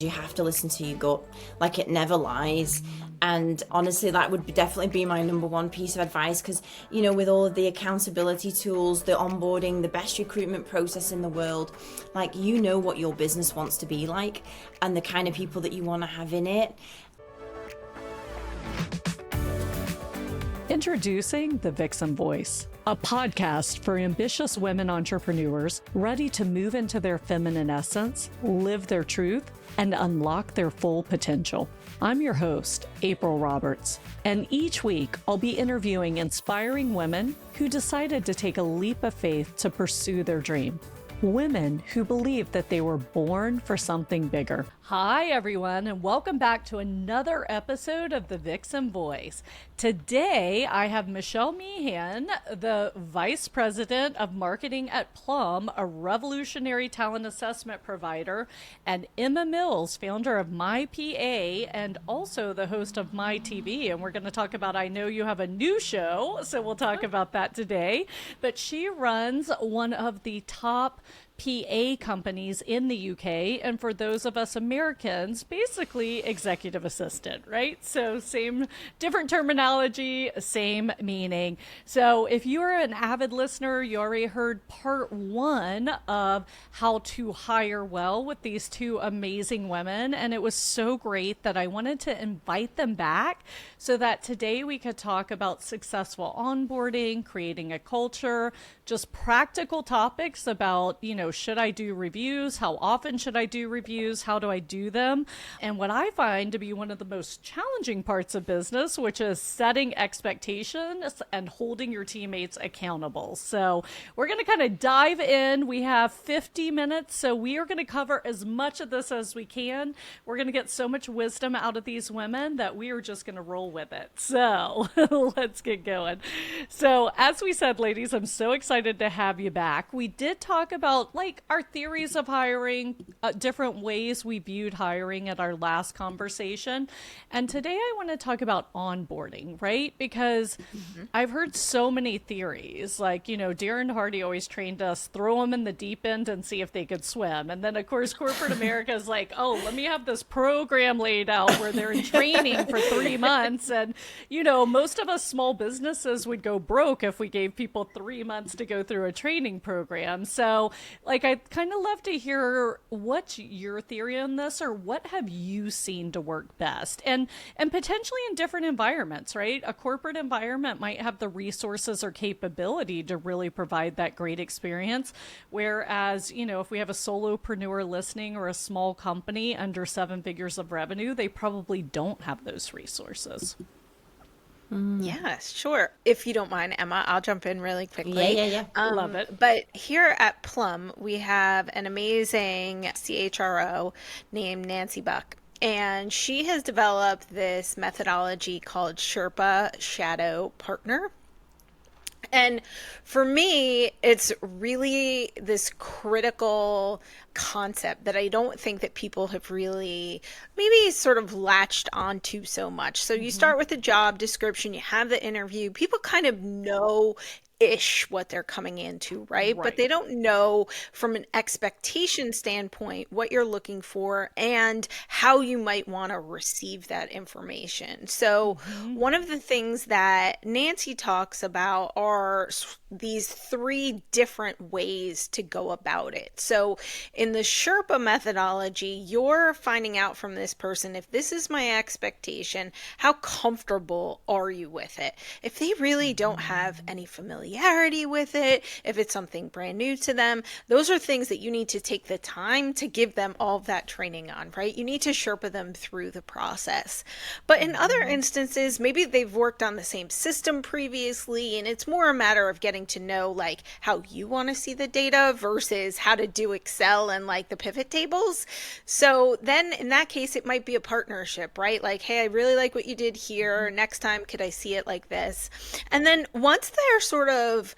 You have to listen to your gut, like it never lies. And honestly, that would definitely be my number one piece of advice, because with all of the accountability tools, the onboarding, the best recruitment process in the world, like what your business wants to be like and the kind of people that you want to have in it. Introducing the Vixen Voice, a podcast for ambitious women entrepreneurs ready to move into their feminine essence, live their truth, and unlock their full potential. I'm your host, April Roberts, and each week I'll be interviewing inspiring women who decided to take a leap of faith to pursue their dream. Women who believe that they were born for something bigger. Hi, everyone, and welcome back to another episode of the Vixen Voice. Today, I have Michelle Meehan, the Vice President of Marketing at Plum, a revolutionary talent assessment provider, and Emma Mills, founder of MyPA, and also the host of MyTV. And we're going to talk about, I know you have a new show, so we'll talk about that today. But she runs one of the top PA companies in the UK, and for those of us Americans, basically executive assistant, right? So same, different terminology, same meaning. So if you're an avid listener, you already heard part one of how to hire well with these two amazing women, and it was so great that I wanted to invite them back so that today we could talk about successful onboarding, creating a culture, just practical topics about, should I do reviews? How often should I do reviews? How do I do them? And what I find to be one of the most challenging parts of business, which is setting expectations and holding your teammates accountable. So we're going to kind of dive in. We have 50 minutes, so we are going to cover as much of this as we can. We're going to get so much wisdom out of these women that we are just going to roll with it. So let's get going. So as we said, ladies, I'm so excited to have you back. We did talk about our theories of hiring, different ways we viewed hiring at our last conversation. And today I want to talk about onboarding, right? Because I've heard so many theories, Darren Hardy always trained us, throw them in the deep end and see if they could swim. And then of course, corporate America is like, oh, let me have this program laid out where they're in training for 3 months. And, most of us small businesses would go broke if we gave people 3 months to go through a training program. So I'd kind of love to hear what's your theory on this, or what have you seen to work best, and potentially in different environments, right? A corporate environment might have the resources or capability to really provide that great experience. Whereas, if we have a solopreneur listening or a small company under 7 figures of revenue, they probably don't have those resources. Yeah, sure. If you don't mind, Emma, I'll jump in really quickly. Yeah. Love it. But here at Plum, we have an amazing CHRO named Nancy Buck. And she has developed this methodology called Sherpa Shadow Partner. And for me, it's really this critical concept that I don't think that people have really maybe sort of latched onto so much. So you start with the job description, you have the interview, people kind of know ish what they're coming into, right? But they don't know from an expectation standpoint what you're looking for and how you might want to receive that information. So one of the things that Nancy talks about are these 3 different ways to go about it. So in the Sherpa methodology, you're finding out from this person, if this is my expectation, how comfortable are you with it? If they really don't have any familiarity with it, if it's something brand new to them, those are things that you need to take the time to give them all of that training on, right? You need to Sherpa them through the process. But in other instances, maybe they've worked on the same system previously, and it's more a matter of getting to know how you want to see the data versus how to do Excel and the pivot tables. So then in that case, it might be a partnership, right? Hey, I really like what you did here. Next time, could I see it like this? And then once they're sort of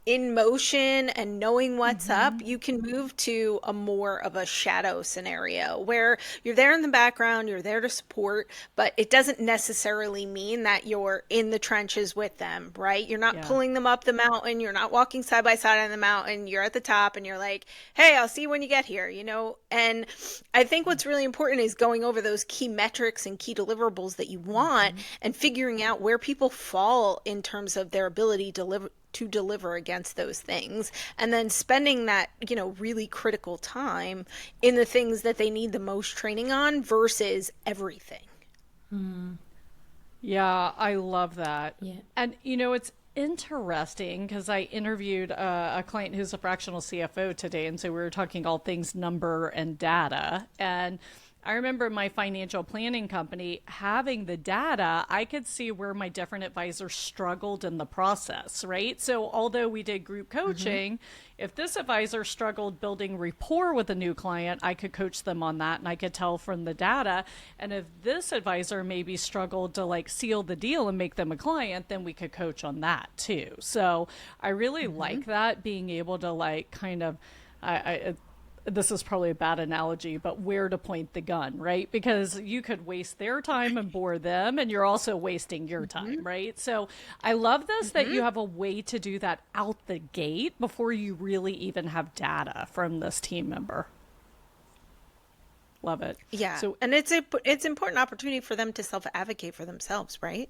in motion and knowing what's up, you can move to a more of a shadow scenario where you're there in the background, you're there to support, but it doesn't necessarily mean that you're in the trenches with them, right? You're not pulling them up the mountain, you're not walking side by side on the mountain, you're at the top and you're like, hey, I'll see you when you get here, you know? And I think what's really important is going over those key metrics and key deliverables that you want and figuring out where people fall in terms of their ability to deliver against those things, and then spending that, you know, really critical time in the things that they need the most training on versus everything. Yeah, I love that. Yeah. And, you know, it's interesting because I interviewed a client who's a fractional CFO today. And so we were talking all things number and data. And I remember my financial planning company having the data, I could see where my different advisors struggled in the process, right? So although we did group coaching, if this advisor struggled building rapport with a new client, I could coach them on that and I could tell from the data. And if this advisor maybe struggled to like seal the deal and make them a client, then we could coach on that too. So I really like that, being able to like kind of, this is probably a bad analogy, but where to point the gun, right? Because you could waste their time and bore them, and you're also wasting your time, right? So I love this that you have a way to do that out the gate before you really even have data from this team member. Love it. Yeah. So, and it's important opportunity for them to self-advocate for themselves, right?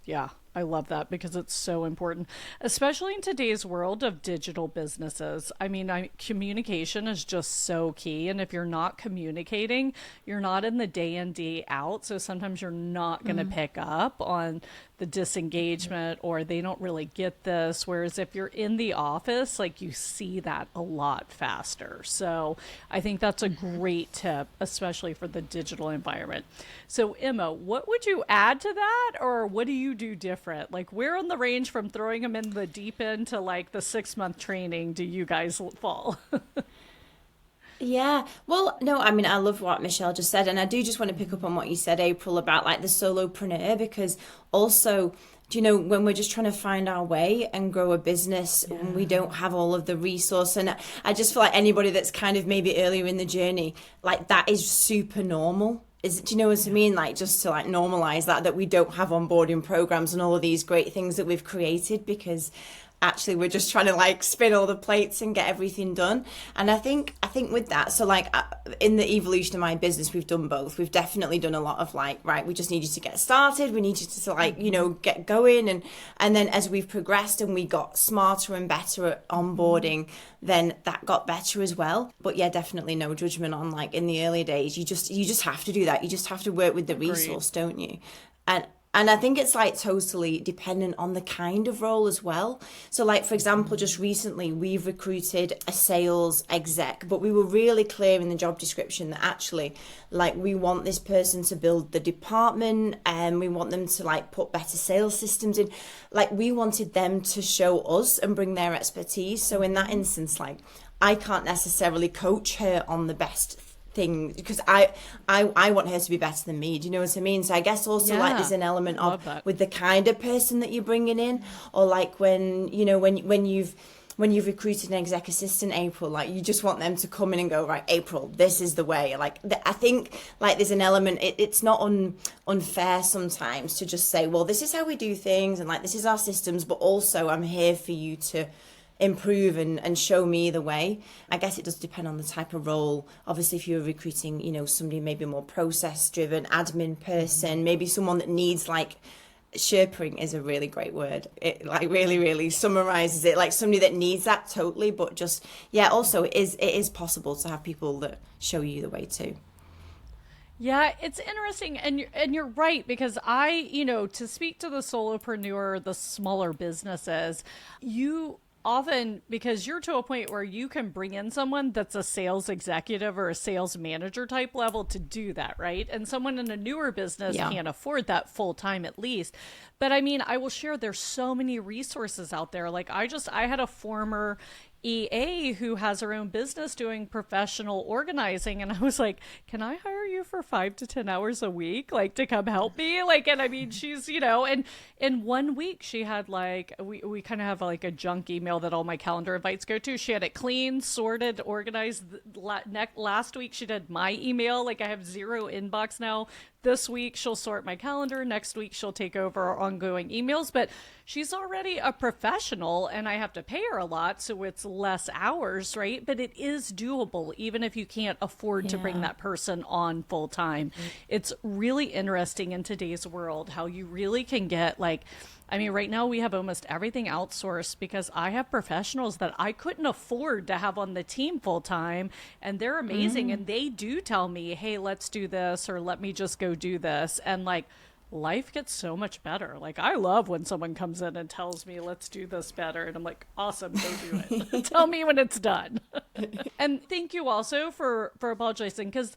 yeah, I love that because it's so important, especially in today's world of digital businesses. I mean, communication is just so key. And if you're not communicating, you're not in the day in, day out. So sometimes you're not going to pick up on the disengagement or they don't really get this. Whereas if you're in the office, like you see that a lot faster. So I think that's a great tip, especially for the digital environment. So Emma, what would you add to that? Or what do you do different? Like where on the range from throwing them in the deep end to like the 6-month training do you guys fall? Yeah. Well, no, I mean, I love what Michelle just said. And I do just want to pick up on what you said, April, about like the solopreneur, because also, do you know, when we're just trying to find our way and grow a business, when we don't have all of the resource. And I just feel like anybody that's kind of maybe earlier in the journey, like that is super normal. Do you know what I mean? Like just to like normalize that we don't have onboarding programs and all of these great things that we've created, because actually we're just trying to like spin all the plates and get everything done. And I think with that, so like in the evolution of my business, we've done both. We've definitely done a lot of like, right, we just need you to get started, we need you to like, you know, get going, and then as we've progressed and we got smarter and better at onboarding, then that got better as well. But yeah, definitely no judgment on like in the early days, you just have to do that. You just have to work with the resource, don't you? And I think it's like totally dependent on the kind of role as well. So like, for example, just recently we've recruited a sales exec, but we were really clear in the job description that actually like we want this person to build the department and we want them to like put better sales systems in. Like we wanted them to show us and bring their expertise. So in that instance, like I can't necessarily coach her on the best thing because I want her to be better than me. Do you know what I mean? So I guess also like there's an element of with the kind of person that you're bringing in, or like when you know when you've recruited an exec assistant, April, like you just want them to come in and go, right, April, this is the way. Like I think like there's an element, it's not unfair sometimes to just say, well, this is how we do things and like this is our systems, but also I'm here for you to improve and show me the way. I guess it does depend on the type of role. Obviously, if you're recruiting, you know, somebody maybe more process driven, admin person, maybe someone that needs like Sherpering is a really great word. It like really, really summarizes it. Like somebody that needs that totally, but just also it is possible to have people that show you the way too. Yeah, it's interesting. And you're right, because to speak to the solopreneur, the smaller businesses, you often, because you're to a point where you can bring in someone that's a sales executive or a sales manager type level to do that, right? And someone in a newer business can't afford that full time at least. But I mean, I will share there's so many resources out there. Like I had a former EA who has her own business doing professional organizing. And I was like, can I hire you for 5 to 10 hours a week, like to come help me? Like, and I mean, she's, and in 1 week she had like, we kind of have like a junk email that all my calendar invites go to. She had it clean, sorted, organized. Last week she did my email. Like I have 0 inbox now. This week she'll sort my calendar. Next week she'll take over our ongoing emails. But she's already a professional and I have to pay her a lot, so it's less hours, right? But it is doable even if you can't afford to bring that person on full time. It's really interesting in today's world how you really can get like, I mean, right now we have almost everything outsourced because I have professionals that I couldn't afford to have on the team full time, and they're amazing. And they do tell me, hey, let's do this, or let me just go do this. And like, life gets so much better. Like, I love when someone comes in and tells me, let's do this better. And I'm like, awesome, go do it. Tell me when it's done. And thank you also for apologizing, because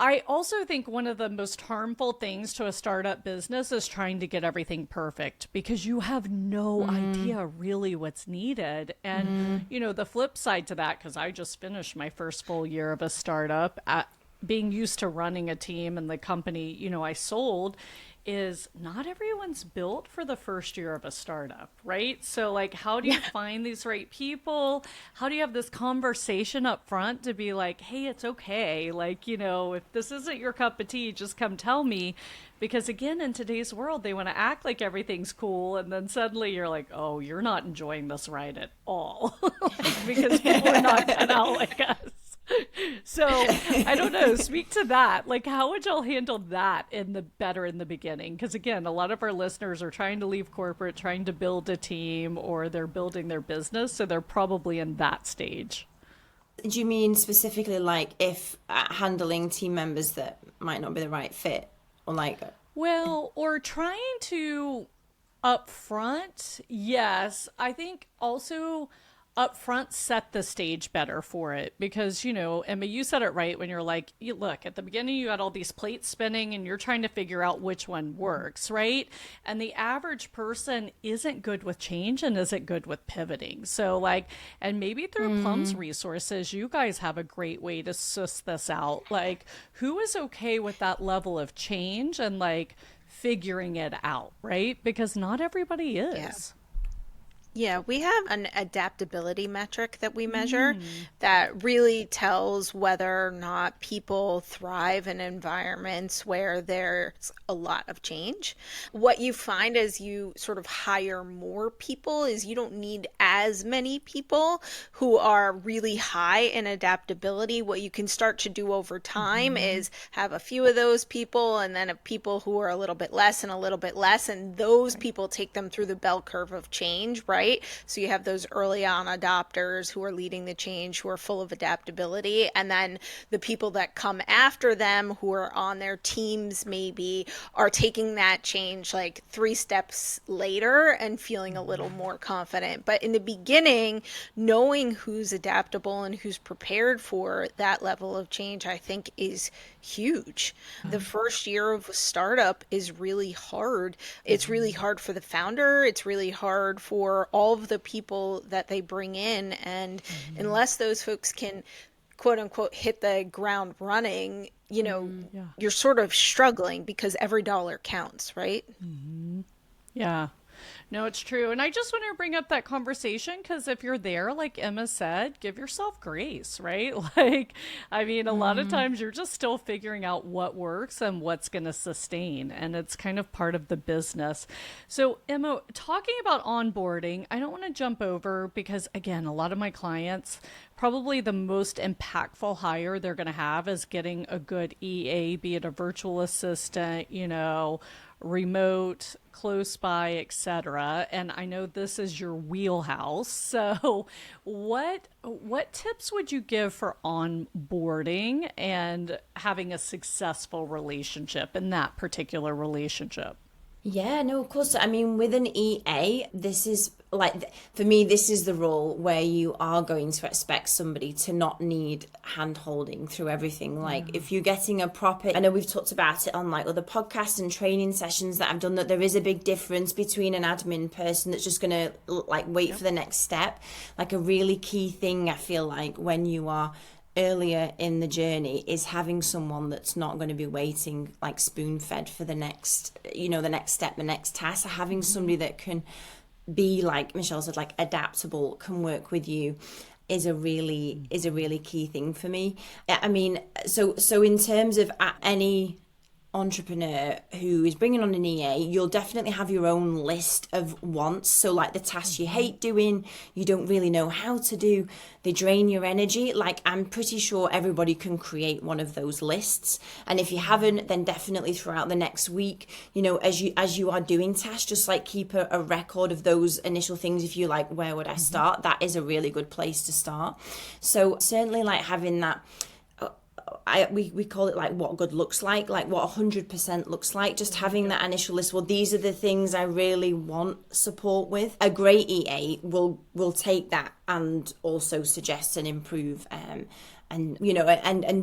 I also think one of the most harmful things to a startup business is trying to get everything perfect, because you have no idea really what's needed. And, the flip side to that, because I just finished my first full year of a startup, being used to running a team and the company, I sold, is not everyone's built for the first year of a startup, right? So like, how do you find these right people? How do you have this conversation up front to be like, hey, it's okay. Like, if this isn't your cup of tea, just come tell me. Because again, in today's world, they want to act like everything's cool. And then suddenly you're like, oh, you're not enjoying this ride at all. Because people are not cut out like us. So I don't know, speak to that. Like, how would y'all handle that in the beginning? Because again, a lot of our listeners are trying to leave corporate, trying to build a team, or they're building their business. So they're probably in that stage. Do you mean specifically like if handling team members that might not be the right fit, or like? Well, or trying to upfront. Yes. I think also upfront set the stage better for it, because Emma, you said it right when you're like, look, at the beginning you got all these plates spinning and you're trying to figure out which one works, right? And the average person isn't good with change and isn't good with pivoting. So like, and maybe through Plum's resources, you guys have a great way to suss this out. Like, who is okay with that level of change and like figuring it out, right? Because not everybody is. Yeah, we have an adaptability metric that we measure that really tells whether or not people thrive in environments where there's a lot of change. What you find as you sort of hire more people is you don't need as many people who are really high in adaptability. What you can start to do over time is have a few of those people, and then people who are a little bit less and a little bit less, and those people take them through the bell curve of change, right? So you have those early on adopters who are leading the change, who are full of adaptability. And then the people that come after them, who are on their teams maybe, are taking that change like 3 steps later and feeling a little more confident. But in the beginning, knowing who's adaptable and who's prepared for that level of change, I think is huge. The first year of a startup is really hard. It's really hard for the founder. It's really hard for all of the people that they bring in. And unless those folks can, quote unquote, hit the ground running, you're sort of struggling because every dollar counts, right? Yeah. No, it's true. And I just want to bring up that conversation because if you're there, like Emma said, give yourself grace, right? Like, I mean, a lot of times you're just still figuring out what works and what's going to sustain. And it's kind of part of the business. So Emma, talking about onboarding, I don't want to jump over because, again, a lot of my clients, probably the most impactful hire they're going to have is getting a good EA, be it a virtual assistant, remote, close by, etc. And I know this is your wheelhouse. So what tips would you give for onboarding and having a successful relationship in that particular relationship? Yeah, no, of course. I mean, with an EA, this is like, for me, this is the role where you are going to expect somebody to not need hand holding through everything. Like, if you're getting a proper, I know we've talked about it on like other podcasts and training sessions that I've done, that there is a big difference between an admin person that's just going to like wait for the next step. Like, a really key thing, I feel like, when you are earlier in the journey is having someone that's not going to be waiting like spoon fed for the next, the next step, the next task. So having somebody that can be, like Michelle said, like adaptable, can work with you, is a really key thing for me. I mean, so in terms of any entrepreneur who is bringing on an EA, you'll definitely have your own list of wants. So like the tasks you hate doing, you don't really know how to do, they drain your energy. Like, I'm pretty sure everybody can create one of those lists. And if you haven't, then definitely throughout the next week, as you are doing tasks, just like keep a record of those initial things. If you like, where would I start? That is a really good place to start. So certainly like having that, we call it like what good looks like what 100% looks like, just having that initial list. Well, these are the things I really want support with. A great EA will take that and also suggest and improve, and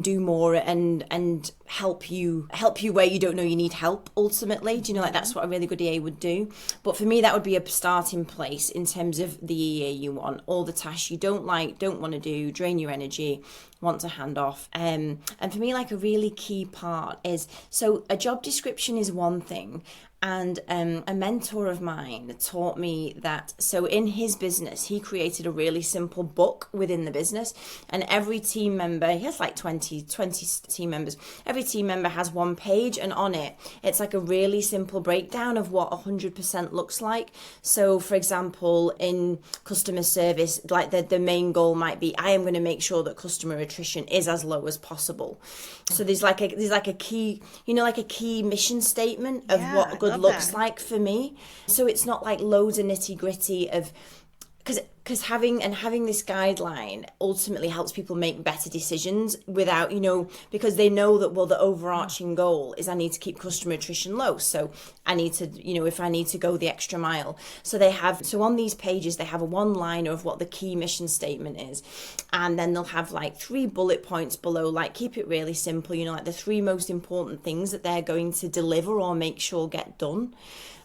do more and help you where you don't know you need help ultimately. Do you know, like that's what a really good EA would do. But for me, that would be a starting place in terms of the EA you want. All the tasks you don't want to do, drain your energy, want to hand off. And for me, like a really key part is, so a job description is one thing. And a mentor of mine taught me that, so in his business, he created a really simple book within the business, and every team member, he has like 20 team members, every team member has one page, and on it, it's like a really simple breakdown of what 100% looks like. So for example, in customer service, like the main goal might be, I am going to make sure that customer attrition is as low as possible. So there's like a key, like a key mission statement of what a good looks like for me. So it's not like loads of nitty gritty of, because having this guideline ultimately helps people make better decisions without, because they know that, well, the overarching goal is I need to keep customer attrition low. So I need to, if I need to go the extra mile. So on these pages, they have a one-liner of what the key mission statement is. And then they'll have like 3 bullet points below, like keep it really simple, like the 3 most important things that they're going to deliver or make sure get done.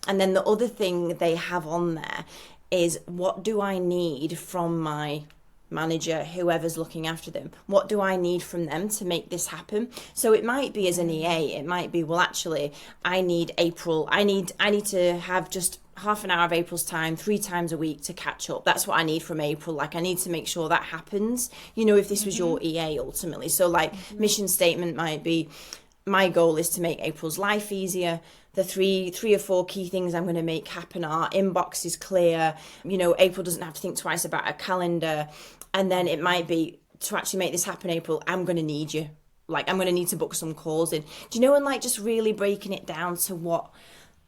And then the other thing they have on there is, what do I need from my manager, whoever's looking after them? What do I need from them to make this happen? So it might be, as an EA, it might be, well, actually, I need to have just half an hour of April's time 3 times a week to catch up. That's what I need from April. Like, I need to make sure that happens, if this was your EA ultimately. So like mission statement might be, my goal is to make April's life easier. The three or 4 key things I'm going to make happen are: inbox is clear, April doesn't have to think twice about a calendar. And then it might be, to actually make this happen, April, I'm going to need you. Like, I'm going to need to book some calls in. Do you know, and like just really breaking it down to what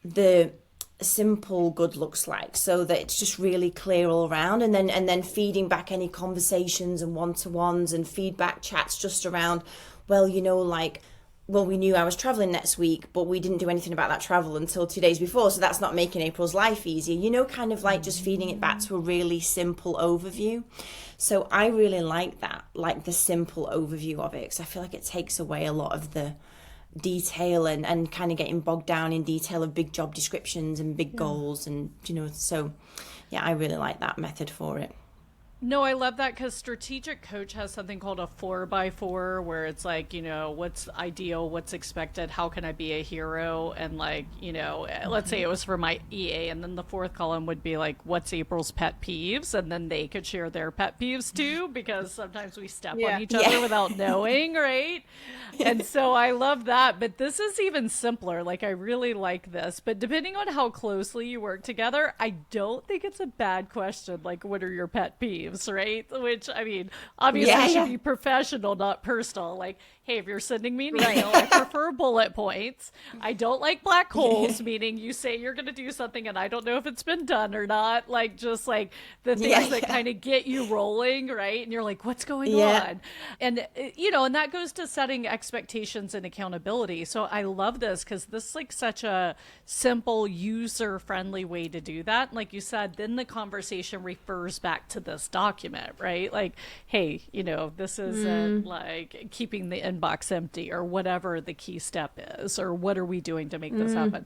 the simple good looks like, so that it's just really clear all around. And then feeding back any conversations and one-to-ones and feedback chats just around, well, well, we knew I was traveling next week, but we didn't do anything about that travel until 2 days before. So that's not making April's life easier, kind of like just feeding it back to a really simple overview. So I really like that, like the simple overview of it, because I feel like it takes away a lot of the detail and kind of getting bogged down in detail of big job descriptions and big goals. And, so yeah, I really like that method for it. No, I love that, because Strategic Coach has something called a 4x4, where it's like, what's ideal, what's expected, how can I be a hero? And like, let's say it was for my EA, and then the 4th column would be like, what's April's pet peeves? And then they could share their pet peeves too, because sometimes we step on each other without knowing, right? And so I love that. But this is even simpler. Like, I really like this. But depending on how closely you work together, I don't think it's a bad question. Like, what are your pet peeves? Right? Which, I mean, obviously should be professional, not personal. Like, hey, if you're sending me an email, I prefer bullet points. I don't like black holes, meaning you say you're going to do something and I don't know if it's been done or not. Like, just like the things that kind of get you rolling, right? And you're like, what's going on? And, and that goes to setting expectations and accountability. So I love this because this is like such a simple, user-friendly way to do that. Like you said, then the conversation refers back to this document, right? Like, hey, this isn't like keeping the inbox empty or whatever the key step is, or what are we doing to make this happen?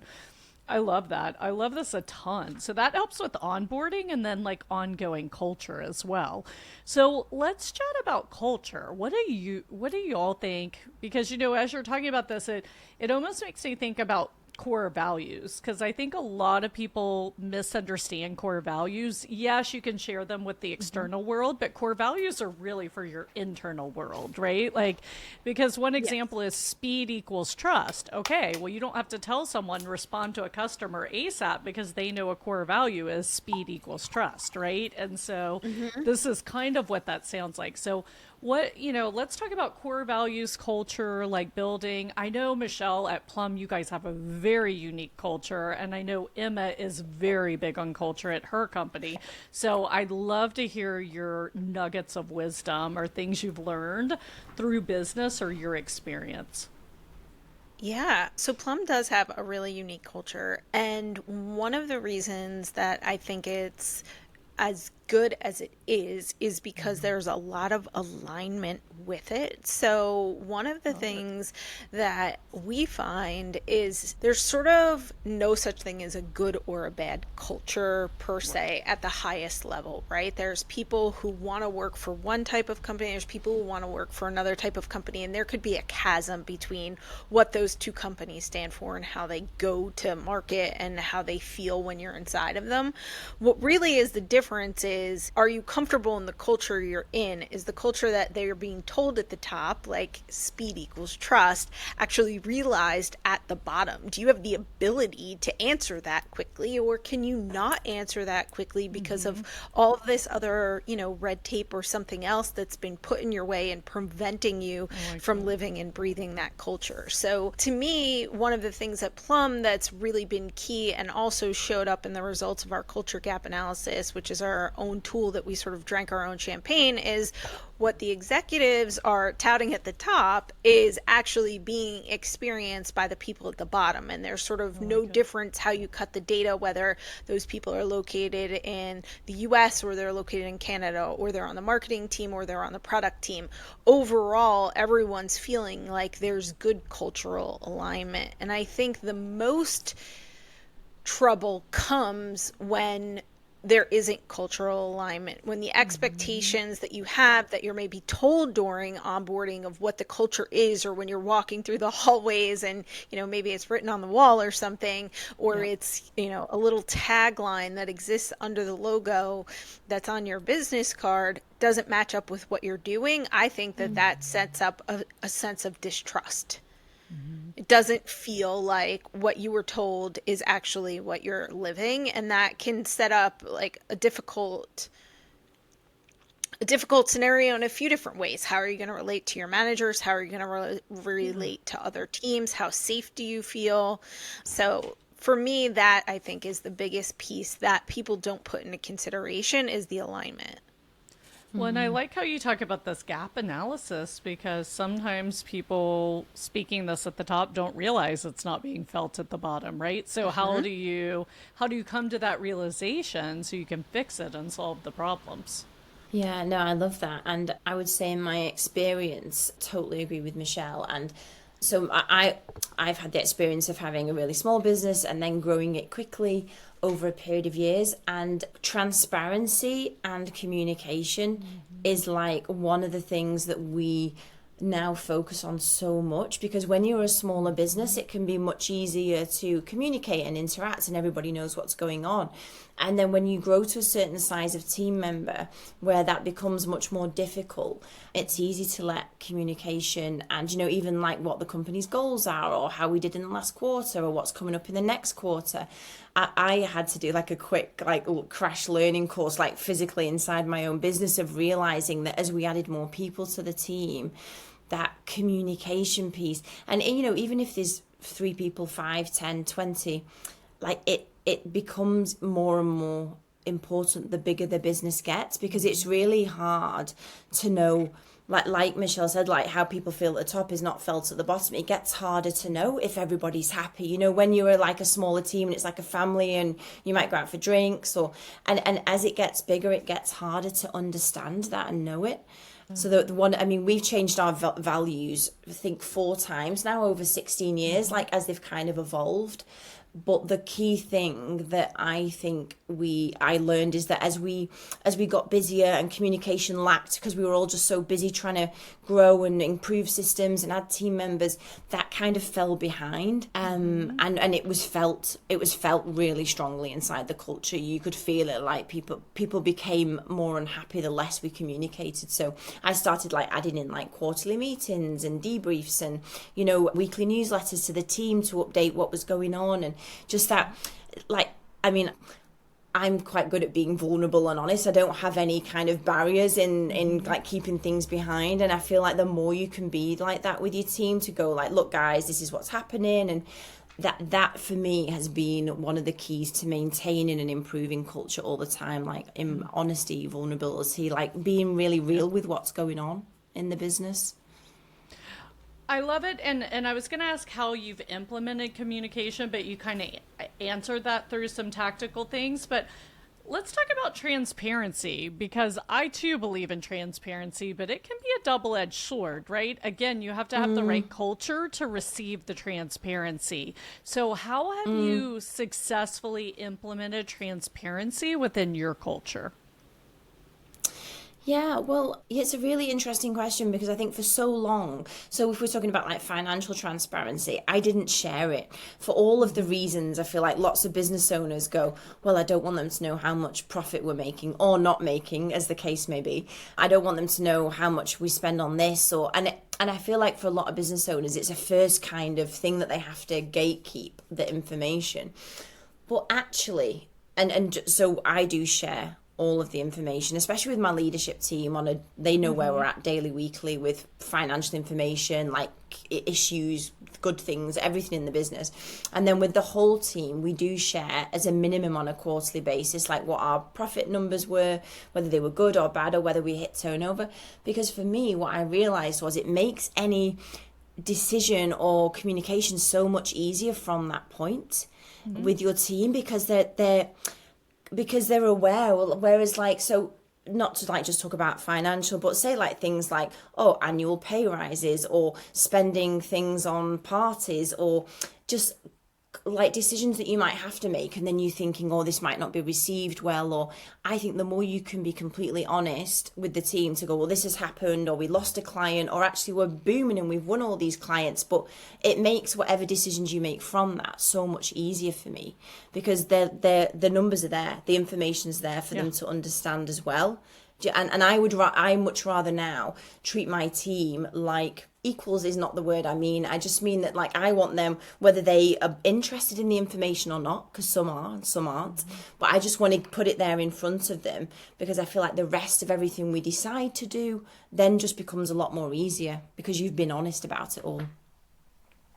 I love that. I love this a ton. So that helps with onboarding and then like ongoing culture as well. So let's chat about culture. What do you all think? Because, as you're talking about this, it almost makes me think about core values, because I think a lot of people misunderstand core values. Yes, you can share them with the external world, but core values are really for your internal world, right? Like, because one example is speed equals trust. Okay, well, you don't have to tell someone respond to a customer ASAP because they know a core value is speed equals trust, right? And so this is kind of what that sounds like. So let's talk about core values, culture, like building. I know, Michelle, at Plum, you guys have a very unique culture, and I know Emma is very big on culture at her company. So I'd love to hear your nuggets of wisdom or things you've learned through business or your experience. Yeah, so Plum does have a really unique culture. And one of the reasons that I think it's as good as it is because there's a lot of alignment with it. So one of the things that we find is there's sort of no such thing as a good or a bad culture per se at the highest level, right? There's people who want to work for one type of company, there's people who want to work for another type of company, and there could be a chasm between what those two companies stand for and how they go to market and how they feel when you're inside of them. What really is the difference is, are you comfortable in the culture you're in? Is the culture that they're being told at the top, like speed equals trust, actually realized at the bottom? Do you have the ability to answer that quickly, or can you not answer that quickly because of all of this other, red tape or something else that's been put in your way and preventing you from living and breathing that culture? So to me, one of the things at Plum that's really been key and also showed up in the results of our culture gap analysis, which is our own tool that we sort of drank our own champagne, is what the executives are touting at the top is actually being experienced by the people at the bottom. And there's sort of no difference how you cut the data, whether those people are located in the US or they're located in Canada, or they're on the marketing team or they're on the product team. Overall, everyone's feeling like there's good cultural alignment. And I think the most trouble comes when there isn't cultural alignment, when the expectations that you have, that you're maybe told during onboarding of what the culture is, or when you're walking through the hallways and, maybe it's written on the wall or something, or it's, a little tagline that exists under the logo that's on your business card, doesn't match up with what you're doing. I think that sets up a sense of distrust. It doesn't feel like what you were told is actually what you're living, and that can set up like a difficult scenario in a few different ways. How are you going to relate to your managers? How are you going to relate to other teams? How safe do you feel? So for me, that I think is the biggest piece that people don't put into consideration, is the alignment. Well, and I like how you talk about this gap analysis, because sometimes people speaking this at the top don't realize it's not being felt at the bottom, right? So how do you come to that realization so you can fix it and solve the problems? Yeah, no, I love that. And I would say in my experience, totally agree with Michelle. And so I've had the experience of having a really small business and then growing it quickly over a period of years, and transparency and communication is like one of the things that we now focus on so much, because when you're a smaller business, it can be much easier to communicate and interact and everybody knows what's going on. And then when you grow to a certain size of team member where that becomes much more difficult, it's easy to let communication and, even like what the company's goals are, or how we did in the last quarter, or what's coming up in the next quarter. I had to do like a quick crash learning course, like physically inside my own business, of realizing that as we added more people to the team, that communication piece. And, you know, even if there's 3 people, 5, 10, 20, like it becomes more and more important the bigger the business gets, because it's really hard to know, like Michelle said, like how people feel at the top is not felt at the bottom. It gets harder to know if everybody's happy. You know, when you're like a smaller team and it's like a family and you might go out for drinks, or and as it gets bigger, it gets harder to understand that and know it. So the one, I mean, we've changed our values, I think 4 times now over 16 years, like as they've kind of evolved. But the key thing that I think I learned is that as we got busier and communication lacked, because we were all just so busy trying to grow and improve systems and add team members, that kind of fell behind. And it was felt really strongly inside the culture. You could feel it, like people became more unhappy the less we communicated. So I started like adding in like quarterly meetings and debriefs and, you know, weekly newsletters to the team to update what was going on. And just that, like, I mean, I'm quite good at being vulnerable and honest. I don't have any kind of barriers in like keeping things behind. And I feel like the more you can be like that with your team, to go like, look guys, this is what's happening. And that for me has been one of the keys to maintaining and improving culture all the time, like in honesty, vulnerability, like being really real with what's going on in the business. I love it. And I was going to ask how you've implemented communication, but you kind of answered that through some tactical things. But let's talk about transparency, because I too believe in transparency, but it can be a double-edged sword, right? Again, you have to have the right culture to receive the transparency. So how have you successfully implemented transparency within your culture? Yeah, well, it's a really interesting question, because I think for so long, so if we're talking about like financial transparency, I didn't share it for all of the reasons. I feel like lots of business owners go, well, I don't want them to know how much profit we're making or not making, as the case may be. I don't want them to know how much we spend on this, and I feel like for a lot of business owners, it's a first kind of thing that they have to gatekeep the information. But actually, and so I do share all of the information, especially with my leadership team they know where we're at daily, weekly, with financial information, like issues, good things, everything in the business. And then with the whole team, we do share as a minimum on a quarterly basis, like what our profit numbers were, whether they were good or bad, or whether we hit turnover. Because for me, what I realized was it makes any decision or communication so much easier from that point with your team, because they're aware. Whereas like, so not to like just talk about financial, but say like things like, oh, annual pay rises, or spending things on parties, or just like decisions that you might have to make, and then you thinking, oh, this might not be received well. Or I think the more you can be completely honest with the team to go, well, this has happened, or we lost a client, or actually we're booming and we've won all these clients, but it makes whatever decisions you make from that so much easier for me, because the numbers are there, the information's there for them to understand as well. And I much rather now treat my team like equals is not the word I mean. I just mean that, like, I want them, whether they are interested in the information or not, because some are and some aren't, but I just want to put it there in front of them, because I feel like the rest of everything we decide to do then just becomes a lot more easier, because you've been honest about it all.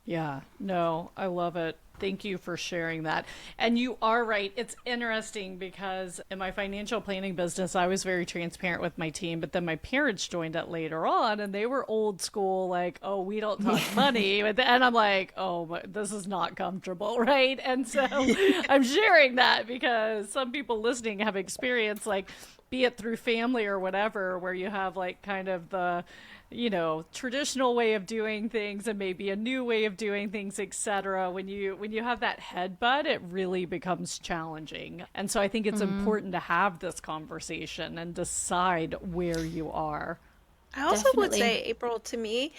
Yeah, no, I love it. Thank you for sharing that. And you are right. It's interesting because in my financial planning business, I was very transparent with my team, but then my parents joined it later on, and they were old school, like, oh, we don't talk money. And I'm like, oh, this is not comfortable, right? And so I'm sharing that because some people listening have experienced, like, be it through family or whatever, where you have like kind of the, you know, traditional way of doing things and maybe a new way of doing things, etc. When you have that headbutt, it really becomes challenging. And so I think it's important to have this conversation and decide where you are. I also would say, April, to me,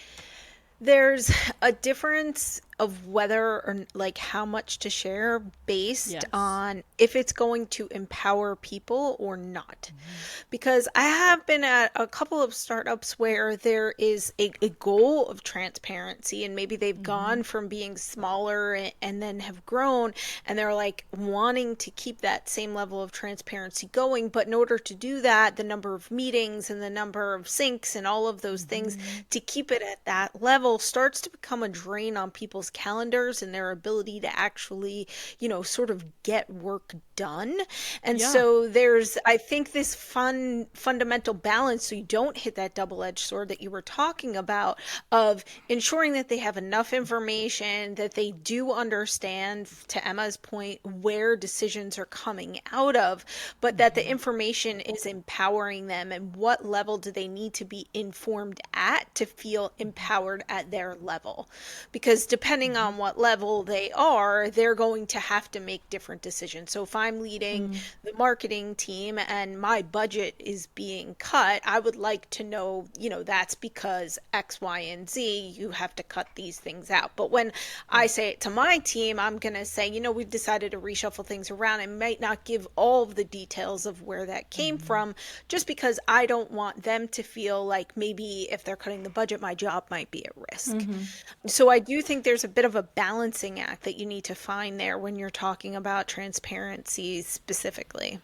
there's a difference of whether or like how much to share based Yes. on if it's going to empower people or not. Because I have been at a couple of startups where there is a goal of transparency, and maybe they've gone from being smaller and then have grown, and they're like wanting to keep that same level of transparency going. But in order to do that, the number of meetings and the number of syncs and all of those things to keep it at that level starts to become a drain on people's calendars and their ability to actually, sort of get work done. And Yeah. so there's, I think, this fundamental balance so you don't hit that double-edged sword that you were talking about, of ensuring that they have enough information, that they do understand, to Emma's point, where decisions are coming out of, but that the information is empowering them, and what level do they need to be informed at to feel empowered at their level. Because depending on what level they are, they're going to have to make different decisions. So if I'm leading the marketing team and my budget is being cut, I would like to know, that's because X, Y, and Z, you have to cut these things out. But when I say it to my team, I'm going to say, we've decided to reshuffle things around. I might not give all of the details of where that came from, just because I don't want them to feel like maybe if they're cutting the budget, my job might be at risk. So I do think there's a bit of a balancing act that you need to find there when you're talking about transparency specifically.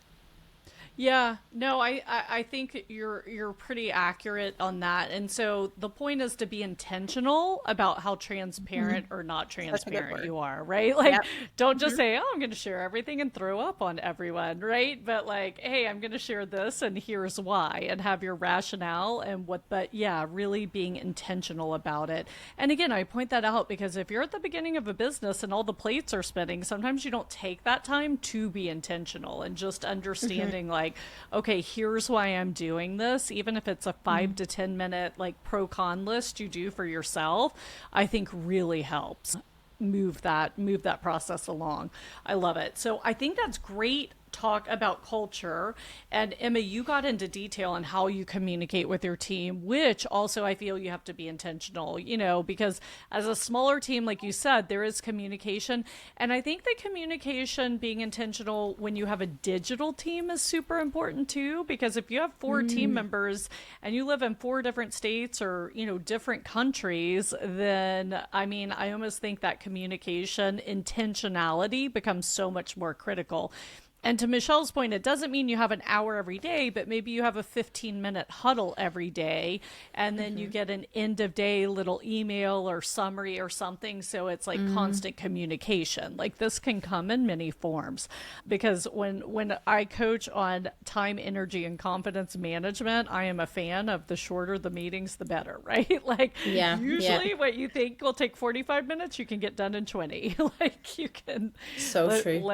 Yeah, no, I think you're pretty accurate on that. And so the point is to be intentional about how transparent or not transparent you are, right? Like, Yep. don't just say, "Oh, I'm going to share everything and throw up on everyone," right? But like, "Hey, I'm going to share this and here's why," and have your rationale and what, but yeah, really being intentional about it. And again, I point that out because if you're at the beginning of a business and all the plates are spinning, sometimes you don't take that time to be intentional and just understanding like, okay, here's why I'm doing this. Even if it's a 5 to 10 minute like pro con list you do for yourself, I think really helps move that process along. I love it. So I think that's great talk about culture. And Emma, you got into detail on how you communicate with your team, which also I feel you have to be intentional, because as a smaller team, like you said, there is communication. And I think the communication being intentional when you have a digital team is super important too, because if you have 4 team members and you live in 4 different states or, different countries, then I almost think that communication intentionality becomes so much more critical. And to Michelle's point, it doesn't mean you have an hour every day, but maybe you have a 15-minute huddle every day, and then you get an end of day little email or summary or something. So it's like constant communication. Like this can come in many forms, because when I coach on time, energy, and confidence management, I am a fan of the shorter the meetings, the better, right? Like usually what you think will take 45 minutes, you can get done in 20. Like you can. So true.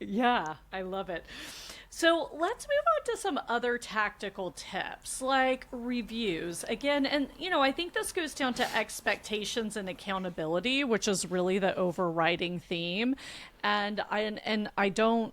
Yeah, I love it. So let's move on to some other tactical tips like reviews again. And, I think this goes down to expectations and accountability, which is really the overriding theme. And I don't,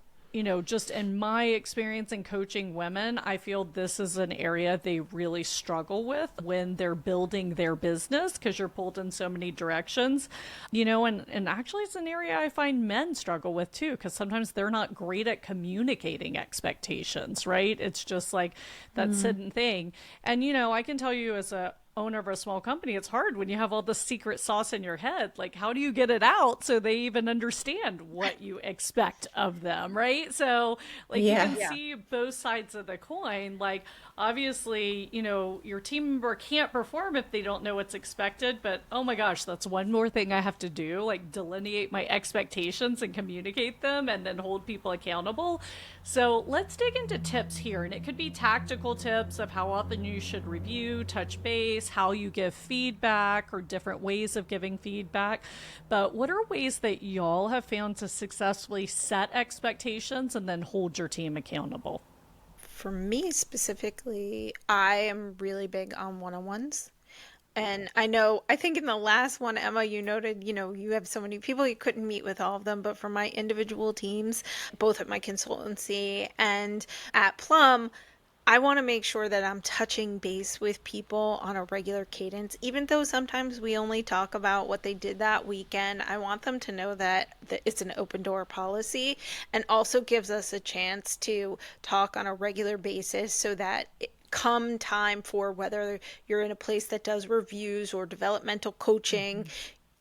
just in my experience in coaching women, I feel this is an area they really struggle with when they're building their business, because you're pulled in so many directions, and actually it's an area I find men struggle with too, because sometimes they're not great at communicating expectations, right? It's just like that certain thing. And, I can tell you as a owner of a small company, it's hard when you have all the secret sauce in your head. Like, how do you get it out so they even understand what you expect of them, right? So, like, you can see both sides of the coin. Like, obviously, your team member can't perform if they don't know what's expected, but oh my gosh, that's one more thing I have to do, like delineate my expectations and communicate them and then hold people accountable. So let's dig into tips here, and it could be tactical tips of how often you should review, touch base, how you give feedback, or different ways of giving feedback. But what are ways that y'all have found to successfully set expectations and then hold your team accountable? For me specifically, I am really big on one-on-ones. And I think in the last one, Emma, you noted, you have so many people, you couldn't meet with all of them. But for my individual teams, both at my consultancy and at Plum, I want to make sure that I'm touching base with people on a regular cadence, even though sometimes we only talk about what they did that weekend. I want them to know that it's an open door policy, and also gives us a chance to talk on a regular basis so that come time for whether you're in a place that does reviews or developmental coaching,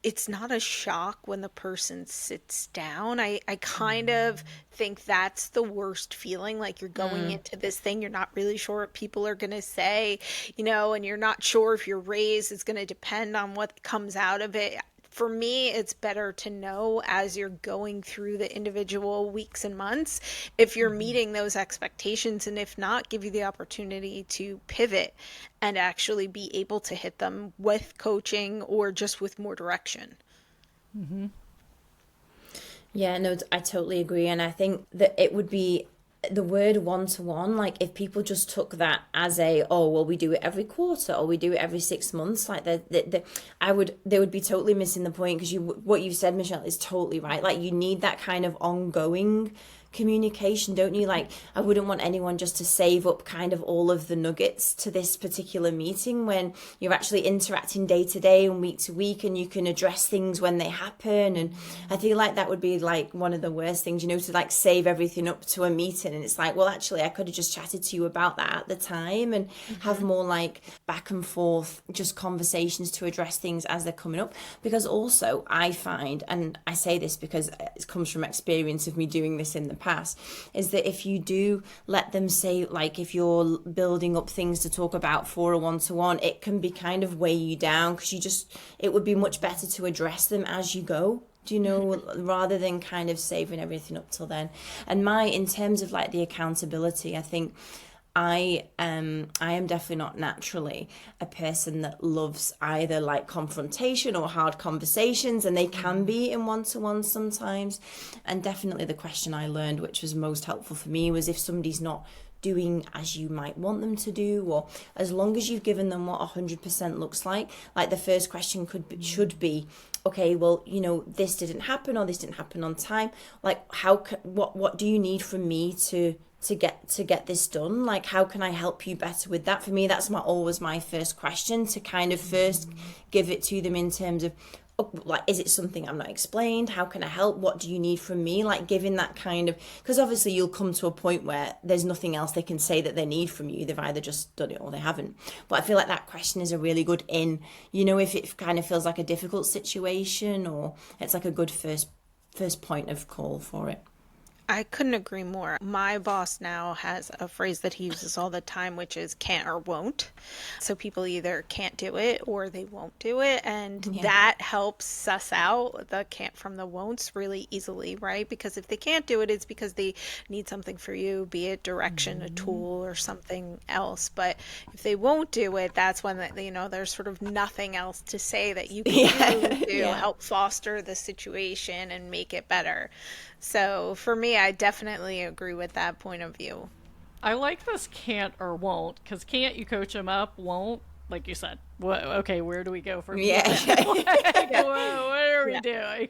it's not a shock when the person sits down. I kind of think that's the worst feeling. Like, you're going into this thing, you're not really sure what people are going to say, and you're not sure if your raise is going to depend on what comes out of it. For me, it's better to know as you're going through the individual weeks and months if you're meeting those expectations, and if not, give you the opportunity to pivot and actually be able to hit them with coaching or just with more direction. Yeah, no, I totally agree. And I think that it would be the word one-to-one, like if people just took that as we do it every quarter or we do it every 6 months, like they would be totally missing the point, because what you said, Michelle, is totally right. Like, you need that kind of ongoing communication, don't you? Like, I wouldn't want anyone just to save up kind of all of the nuggets to this particular meeting when you're actually interacting day to day and week to week, and you can address things when they happen. And I feel like that would be like one of the worst things, to like save everything up to a meeting, and it's like, well, actually I could have just chatted to you about that at the time, and have more like back and forth just conversations to address things as they're coming up. Because also I find, and I say this because it comes from experience of me doing this in the past, is that if you do let them say, like, if you're building up things to talk about for a one-to-one, it can be kind of weigh you down, because it would be much better to address them as you go, rather than kind of saving everything up till then. And in terms of like the accountability, I think I am definitely not naturally a person that loves either like confrontation or hard conversations, and they can be in one-to-one sometimes. And definitely the question I learned, which was most helpful for me, was if somebody's not doing as you might want them to do, or as long as you've given them what 100% looks like the first question should be, okay, well, this didn't happen, or this didn't happen on time. Like, what do you need from me to get this done? Like, how can I help you better with that? For me, that's always my first question, to kind of first give it to them in terms of, like, is it something I'm not explained? How can I help? What do you need from me? Like, giving that kind of, because obviously you'll come to a point where there's nothing else they can say that they need from you. They've either just done it or they haven't. But I feel like that question is a really good if it kind of feels like a difficult situation, or it's like a good first point of call for it. I couldn't agree more. My boss now has a phrase that he uses all the time, which is can't or won't. So people either can't do it or they won't do it. And that helps suss out the can't from the won'ts really easily, right? Because if they can't do it, it's because they need something for you, be it direction, a tool, or something else. But if they won't do it, that's when there's sort of nothing else to say that you can do to help foster the situation and make it better. So for me, I definitely agree with that point of view. I like this can't or won't, because can't, you coach them up, won't, like you said, okay, where do we go from here? What are we doing?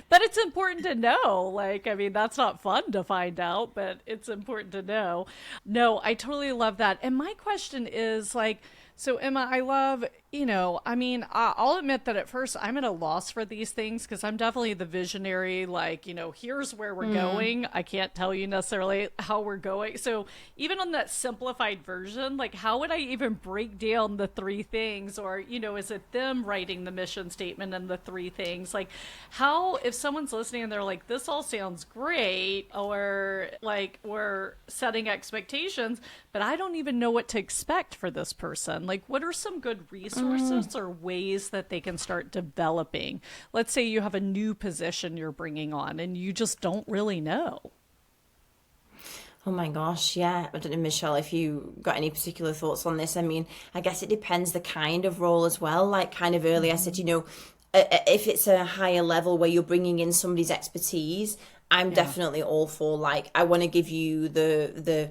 But it's important to know. Like, I mean, that's not fun to find out, but it's important to know. No, I totally love that. And my question is, like, so Emma, I love, I'll admit that at first I'm at a loss for these things, because I'm definitely the visionary, like, here's where we're going. I can't tell you necessarily how we're going. So even on that simplified version, like, how would I even break down the 3 things? Or, is it them writing the mission statement and the 3 things? Like, how, if someone's listening and they're like, this all sounds great, or like, we're setting expectations, but I don't even know what to expect for this person. Like, what are some good resources or ways that they can start developing? Let's say you have a new position you're bringing on and you just don't really know. Oh my gosh, yeah. I don't know, Michelle, if you got any particular thoughts on this. I mean, I guess it depends the kind of role as well. Like, kind of earlier I said, if it's a higher level where you're bringing in somebody's expertise, I'm definitely all for, like, I want to give you the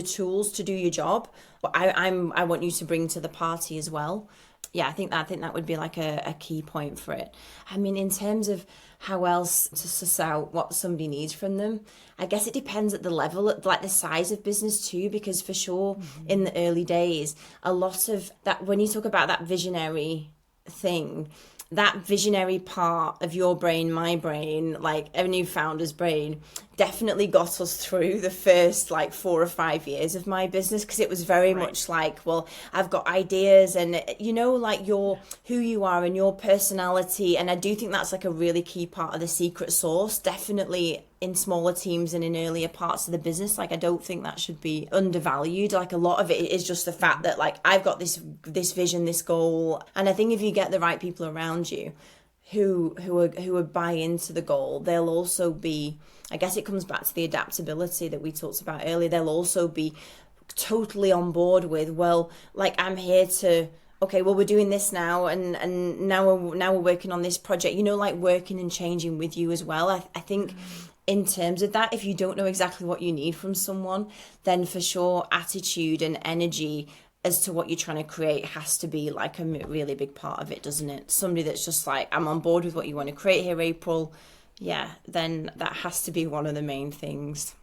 tools to do your job, but I want you to bring to the party as well. Yeah, I think that would be like a key point for it. I mean, in terms of how else to suss out what somebody needs from them, I guess it depends at the level, like the size of business too, because for sure in the early days, a lot of that, when you talk about that visionary thing, that visionary part of your brain, my brain, like a new founder's brain, definitely got us through the first like 4 or 5 years of my business, because it was very much like, well, I've got ideas and like your who you are and your personality. And I do think that's like a really key part of the secret sauce, definitely in smaller teams and in earlier parts of the business. Like, I don't think that should be undervalued. Like, a lot of it is just the fact that like I've got this vision, this goal. And I think if you get the right people around you who are buy into the goal, they'll also be, I guess it comes back to the adaptability that we talked about earlier, they'll also be totally on board with, well, like, I'm here to, okay, well, we're doing this now, and now we're working on this project, like working and changing with you as well. I think in terms of that, if you don't know exactly what you need from someone, then for sure attitude and energy as to what you're trying to create has to be like a really big part of it, doesn't it? Somebody that's just like, I'm on board with what you want to create here, April. Yeah, then that has to be one of the main things.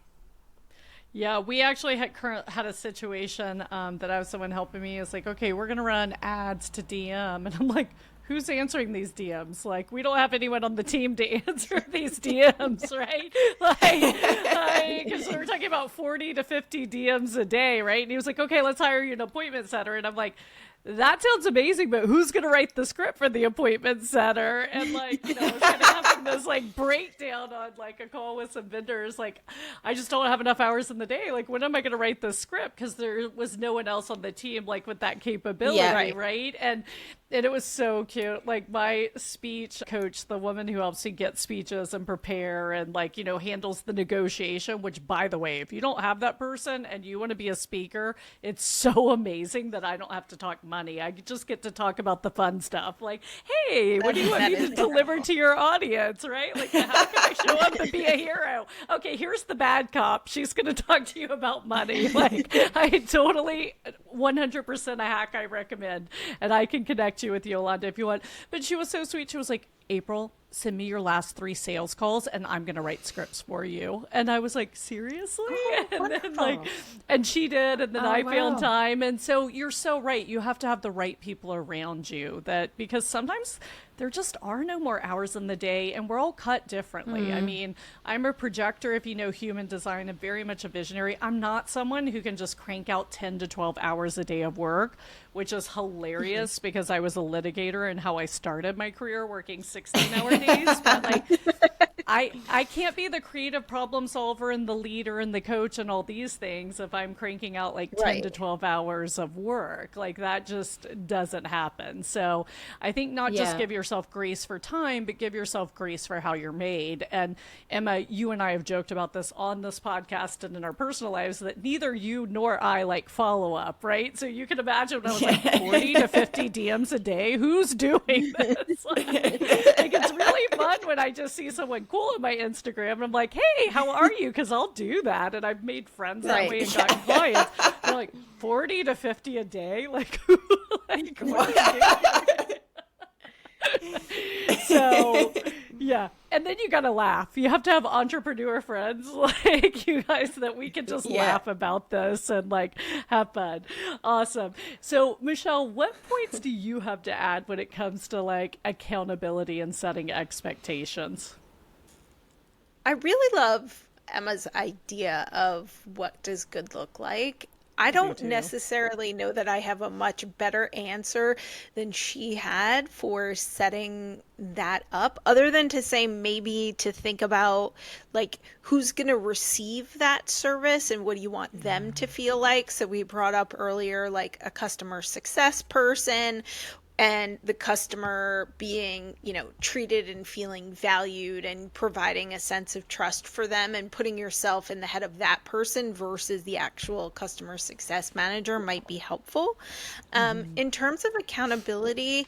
Yeah, we actually had a situation that I was someone helping me. It's like, okay, we're going to run ads to DM. And I'm like, who's answering these DMs? Like, we don't have anyone on the team to answer these DMs, right? Like, because we were talking about 40 to 50 DMs a day, right? And he was like, okay, let's hire you an appointment setter. And I'm like, that sounds amazing, but who's going to write the script for the appointment setter? And like, I was kind of having this like breakdown on like a call with some vendors. Like, I just don't have enough hours in the day. Like, when am I going to write the script? Because there was no one else on the team like with that capability, right? And it was so cute. Like, my speech coach, the woman who helps you get speeches and prepare and like, handles the negotiation, which, by the way, if you don't have that person and you want to be a speaker, it's so amazing that I don't have to talk money. I just get to talk about the fun stuff. Like, hey, what do you want me to deliver to your audience, right? Like, how can I show up and be a hero? Okay, here's the bad cop. She's going to talk to you about money. Like, I totally 100% a hack I recommend. And I can connect you with Yolanda if you want. But she was so sweet. She was like, April, send me your last 3 sales calls and I'm going to write scripts for you. And I was like, seriously? And she did. And then I found time. And so you're so right. You have to have the right people around you, because sometimes there just are no more hours in the day and we're all cut differently. I mean, I'm a projector. If you know human design, I'm very much a visionary. I'm not someone who can just crank out 10 to 12 hours a day of work, which is hilarious because I was a litigator and how I started my career working 16-hour days. But like, I can't be the creative problem solver and the leader and the coach and all these things if I'm cranking out like 10 to 12 hours of work. Like, that just doesn't happen. So I think not just give yourself grace for time, but give yourself grace for how you're made. And Emma, you and I have joked about this on this podcast and in our personal lives that neither you nor I like follow up, right? So you can imagine when I was like 40 to 50 DMs a day, who's doing this? Like, it's really fun when I just see someone cool on my Instagram and I'm like, hey, how are you? Because I'll do that. And I've made friends that way and gotten clients. They're like, 40 to 50 a day? Like, like what are you doing? So, yeah. And then you got to laugh. You have to have entrepreneur friends like you guys that we can just laugh about this and like have fun. Awesome. So, Michelle, what points do you have to add when it comes to like accountability and setting expectations? I really love Emma's idea of what does good look like. I don't necessarily know that I have a much better answer than she had for setting that up, other than to say maybe to think about like who's going to receive that service and what do you want them to feel like. So we brought up earlier like a customer success person, and the customer being, treated and feeling valued and providing a sense of trust for them, and putting yourself in the head of that person versus the actual customer success manager might be helpful. In terms of accountability,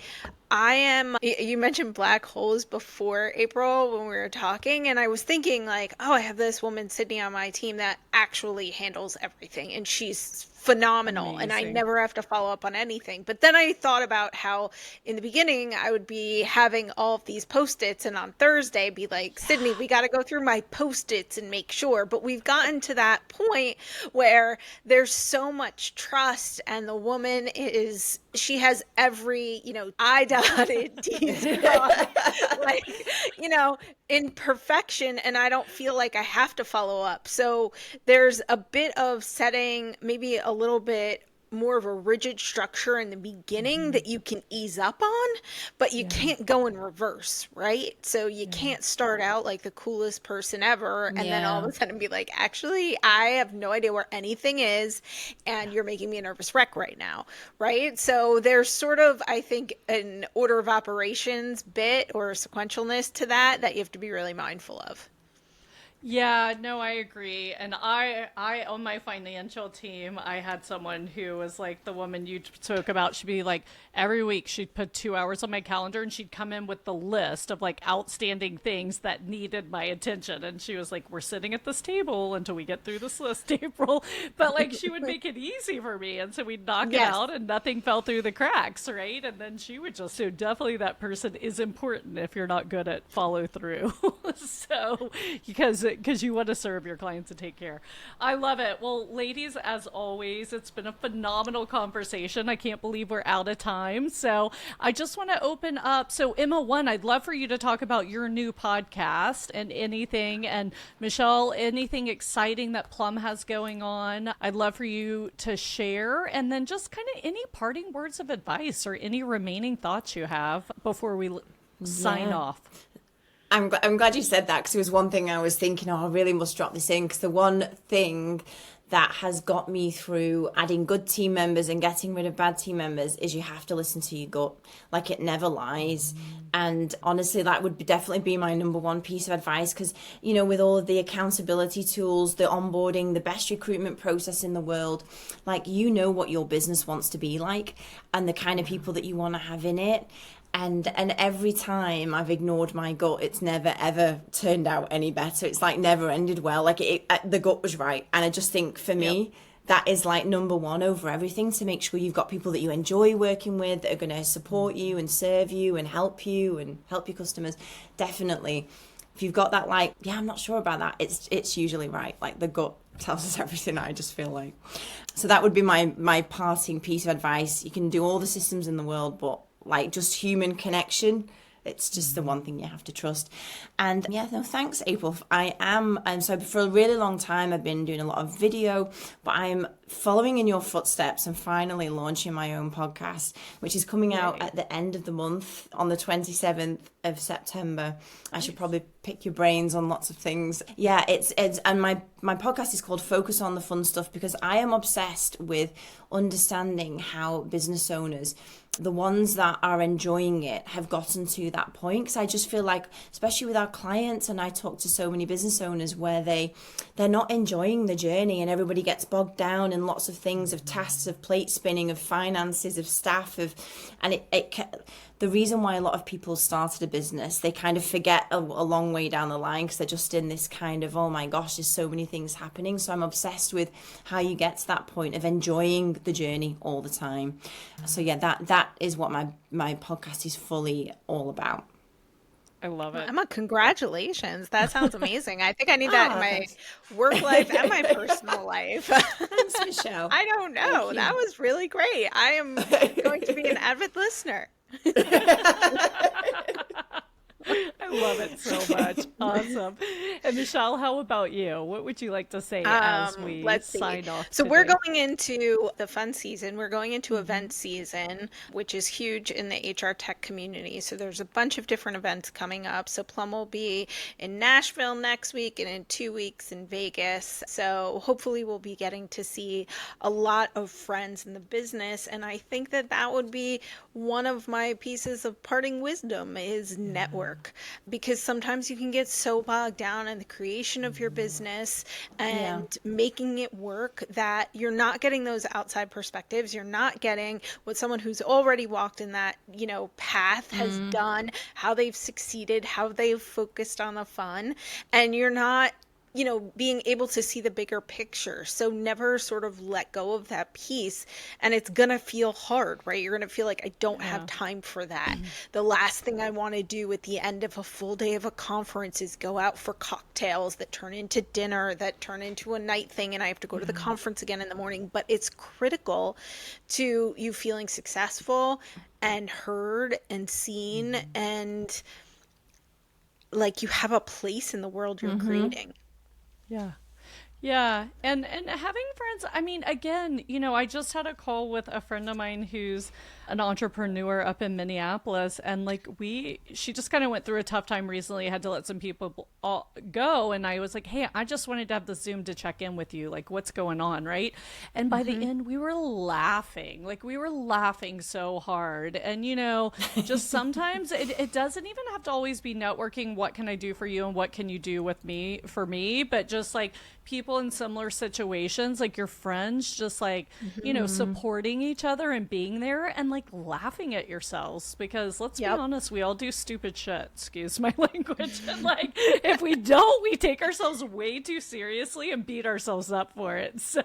You mentioned black holes before, April, when we were talking, and I was thinking like, oh, I have this woman, Sydney, on my team that actually handles everything, and she's phenomenal, and I Amazing. never have to follow up on anything. But then I thought about how in the beginning I would be having all of these post-its, and on Thursday be like, Sydney, we got to go through my post-its and make sure. But we've gotten to that point where there's so much trust, and the woman she has every, I dotted, T's crossed, like, in perfection, and I don't feel like I have to follow up. So there's a bit of setting maybe a little bit more of a rigid structure in the beginning that you can ease up on, but you can't go in reverse, right? So you can't start out like the coolest person ever and then all of a sudden be like, actually, I have no idea where anything is, and you're making me a nervous wreck right now, right? So there's sort of, I think, an order of operations bit or sequentialness to that you have to be really mindful of. Yeah, no, I agree. And I on my financial team, I had someone who was like the woman you spoke about. She'd be like, every week she'd put 2 hours on my calendar and she'd come in with the list of like outstanding things that needed my attention. And she was like, we're sitting at this table until we get through this list, April. But like she would make it easy for me. And so we'd knock it out and nothing fell through the cracks, right? And then she would just, so definitely that person is important if you're not good at follow through. So, because you want to serve your clients and take care. I love it. Well, ladies, as always, it's been a phenomenal conversation. I can't believe we're out of time. So I just want to open up. So Emma, one, I'd love for you to talk about your new podcast and anything. And Michelle, anything exciting that Plum has going on, I'd love for you to share. And then just kind of any parting words of advice or any remaining thoughts you have before we sign off. I'm glad you said that, because it was one thing I was thinking, oh, I really must drop this in, because the one thing that has got me through adding good team members and getting rid of bad team members is you have to listen to your gut. Like, it never lies. And honestly, that would definitely be my number one piece of advice, because, with all of the accountability tools, the onboarding, the best recruitment process in the world, like, what your business wants to be like and the kind of people that you want to have in it. And every time I've ignored my gut, it's never, ever turned out any better. It's like never ended well. Like the gut was right. And I just think for me, that is like number one over everything, to make sure you've got people that you enjoy working with, that are going to support you and serve you and help your customers. Definitely. If you've got that, like, I'm not sure about that, it's usually right. Like, the gut tells us everything, I just feel like. So that would be my parting piece of advice. You can do all the systems in the world, but like, just human connection, it's just the one thing you have to trust. And thanks, April. So for a really long time I've been doing a lot of video, but I'm following in your footsteps and finally launching my own podcast, which is coming out at the end of the month on the 27th of September. I should probably pick your brains on lots of things. Yeah, it's and my podcast is called Focus on the Fun Stuff, because I am obsessed with understanding how business owners, the ones that are enjoying it, have gotten to that point. Because I just feel like, especially with our clients, and I talk to so many business owners where they're not enjoying the journey, and everybody gets bogged down in lots of things, of tasks, of plate spinning, of finances, of staff, the reason why a lot of people started a business, they kind of forget a long way down the line, because they're just in this kind of, oh my gosh, there's so many things happening. So I'm obsessed with how you get to that point of enjoying the journey all the time. So that is what my podcast is fully all about. I love it. Emma, congratulations. That sounds amazing. I think I need that in my work life and my personal life. Thanks, Michelle. I don't know. That was really great. I am going to be an avid listener. I love it so much. Awesome. And Michelle, how about you? What would you like to say as we sign off So today? we're going into the fun season. We're going into event season, which is huge in the HR tech community. So there's a bunch of different events coming up. So Plum will be in Nashville next week and in 2 weeks in Vegas. So hopefully we'll be getting to see a lot of friends in the business. And I think that would be one of my pieces of parting wisdom is network. Because sometimes you can get so bogged down in behind the creation of your business and making it work, that you're not getting those outside perspectives. You're not getting what someone who's already walked in that, path has done, how they've succeeded, how they've focused on the fun, and you're not being able to see the bigger picture. So never sort of let go of that piece. And it's going to feel hard, right? You're going to feel like, I don't have time for that. The last thing I want to do at the end of a full day of a conference is go out for cocktails that turn into dinner, that turn into a night thing, and I have to go to the conference again in the morning. But it's critical to you feeling successful and heard and seen, and like you have a place in the world you're creating. Yeah. Yeah. And having friends, I mean, again, I just had a call with a friend of mine who's an entrepreneur up in Minneapolis, and she just kind of went through a tough time recently, had to let some people go. And I was like, hey, I just wanted to have the Zoom to check in with you. Like, what's going on? Right. And by the end, we were laughing so hard. And, just sometimes it doesn't even have to always be networking. What can I do for you? And what can you do for me? But just like people in similar situations, like your friends, just supporting each other and being there and laughing at yourselves, because let's be honest, we all do stupid shit, excuse my language, and if we don't, we take ourselves way too seriously and beat ourselves up for it. So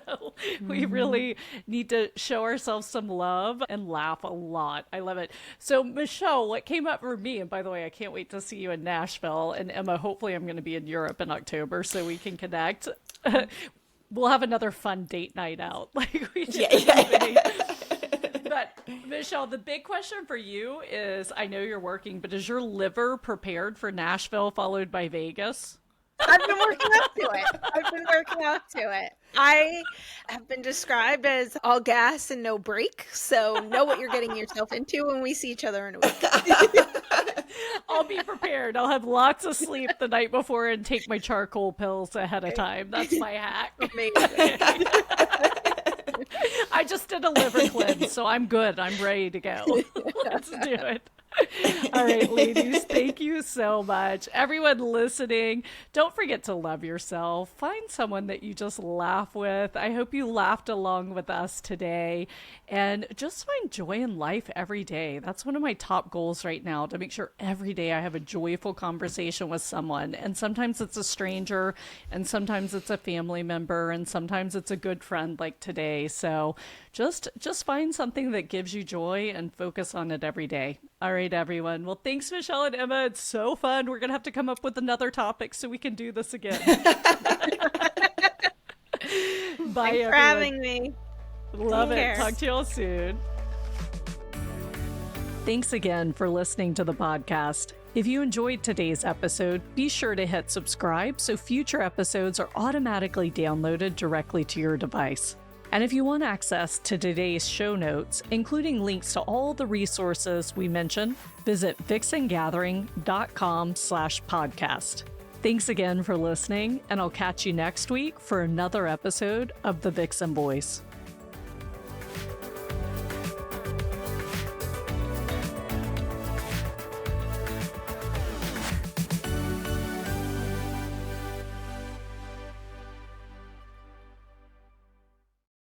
we really need to show ourselves some love and laugh a lot. I love it. So Michelle, what came up for me, and by the way, I can't wait to see you in Nashville, and Emma, hopefully I'm going to be in Europe in October so we can connect. We'll have another fun date night out like we did. But Michelle, the big question for you is, I know you're working, but is your liver prepared for Nashville followed by Vegas? I've been working up to it. I have been described as all gas and no break. So know what you're getting yourself into when we see each other in a week. I'll be prepared. I'll have lots of sleep the night before and take my charcoal pills ahead of time. That's my hack. Amazing. I just did a liver cleanse, so I'm good. I'm ready to go. Let's do it. All right, ladies, thank you so much. Everyone listening, don't forget to love yourself. Find someone that you just laugh with. I hope you laughed along with us today, and just find joy in life every day. That's one of my top goals right now, to make sure every day I have a joyful conversation with someone. And sometimes it's a stranger, and sometimes it's a family member, and sometimes it's a good friend like today. So just find something that gives you joy and focus on it every day. All right, everyone. Well, thanks, Michelle and Emma. It's so fun. We're going to have to come up with another topic so we can do this again. Bye, Thanks for having me. Love it. Talk to you all soon. Thanks again for listening to the podcast. If you enjoyed today's episode, be sure to hit subscribe so future episodes are automatically downloaded directly to your device. And if you want access to today's show notes, including links to all the resources we mentioned, visit vixengathering.com/podcast. Thanks again for listening, and I'll catch you next week for another episode of The Vixen Voice.